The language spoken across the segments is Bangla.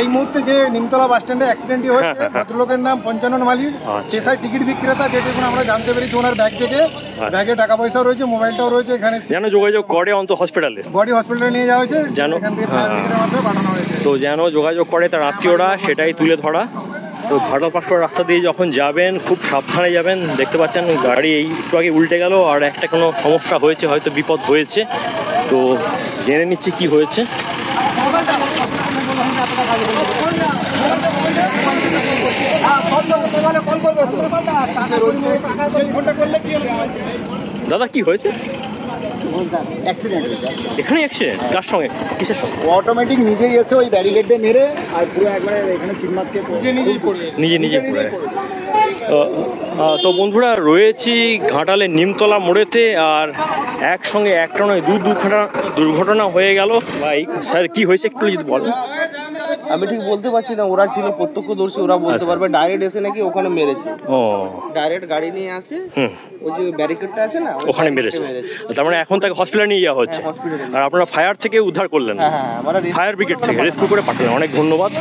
এই মুহূর্তে যে নিমতলা বাস স্ট্যান্ডে অ্যাক্সিডেন্টটি হয়েছে, ভদ্রলোকের নাম পঞ্চানন মালিক, পেশায় টিকিট বিক্রেতা। যেটুকু আমরা জানতে পেরেছি ওনার ব্যাগ থেকে, ব্যাগে টাকা পয়সাও রয়েছে, মোবাইলটাও রয়েছে। এখানে যেন যোগাযোগ করে অন্ত হসপিটালে, বডি হসপিটালে নিয়ে যাওয়া হয়েছে, এখান থেকে ফায়ার ব্রিগেডের মাধ্যমে পাঠানো হয়েছে। তো যেন যোগাযোগ করে তার আত্মীয়রা, সেটাই তুলে ধরা। তো ঘাটাল পাঁচশো রাস্তা দিয়ে যখন যাবেন খুব সাবধানে যাবেন। দেখতে পাচ্ছেন গাড়ি এই একটু আগে উল্টে গেল, আর একটা কোনো সমস্যা হয়েছে, হয়তো বিপদ হয়েছে। তো জেনে নিচ্ছি কি হয়েছে। দাদা কি হয়েছে? এখানে অ্যাক্সিডেন্ট? কার সঙ্গে, কিসের সঙ্গে? অটোমেটিক নিজেই এসে ওই ব্যারিকেড দিয়ে মেরে আর পুরো একবারে এখানে চিনমাতকে নিজে পড়ে। তো বন্ধুরা, রয়েছি ঘাটালের নিমতলা মোড়েতে, আর একসঙ্গে একটা নয় দুর্ঘটনা হয়ে গেল। ভাই স্যার কি হয়েছে একটু যদি বলেন। আমি ঠিক বলতে পারছি না, ওরা ছিল প্রত্যক্ষদর্শী, ওরা বলতে পারবে। ডাইরেক্ট এসে নাকি ওখানে মেরেছে। ও ডাইরেক্ট গাড়ি নিয়ে আসে, ওই যে ব্যারিকেডটা আছে না, ওখানে মেরেছে। তার মানে এখন তাকে হসপিটালে নিয়ে যাওয়া হচ্ছে। আর আপনারা ফায়ার থেকে উদ্ধার করলেন? ফায়ার ব্রিগেড থেকে রেস্কিউ করে পাঠালেন, অনেক ধন্যবাদ।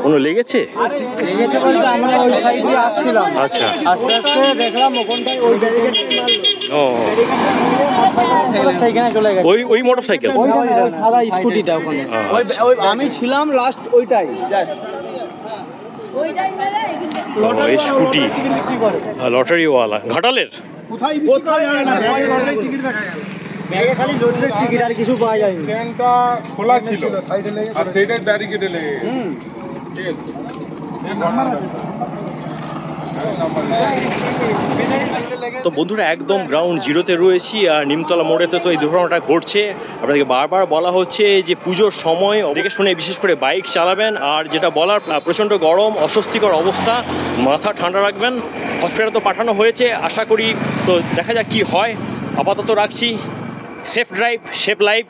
কোনো লেগেছে? বলতে আমরা ওই সাইড দিয়ে আসছিলাম। আচ্ছা, আস্তে আস্তে দেখলাম ওখানটায় ওই সেইখানে চলে গেছে। ওই মোটরসাইকেল, সাদা স্কুটিটা ওখানে। আমি ছিলাম লাস্ট ওইটাই, স্কুটি লটারিওয়ালা ঘাটালের। কোথায় টিকিট দেখা গেল, ব্যাগে খালি লটারির টিকিট, আর কিছু পাওয়া যায়নি। স্ট্যান্ডটা খোলা ছিল, সাইডে লেগে আর সেইটাই ব্যারিকেডে লেগে ঠিক আছে। তো বন্ধুরা, একদম গ্রাউন্ড জিরোতে রয়েছি, আর নিমতলা মোড়েতে তো এই দুর্ঘটনাটা ঘটছে। আপনাদেরকে বারবার বলা হচ্ছে যে পুজোর সময় দেখে শুনে বিশেষ করে বাইক চালাবেন। আর যেটা বলার, প্রচণ্ড গরম, অস্বস্তিকর অবস্থা, মাথা ঠান্ডা রাখবেন। হসপিটালে তো পাঠানো হয়েছে, আশা করি তো দেখা যাক কি হয়। আপাতত রাখছি। Safe drive, safe life.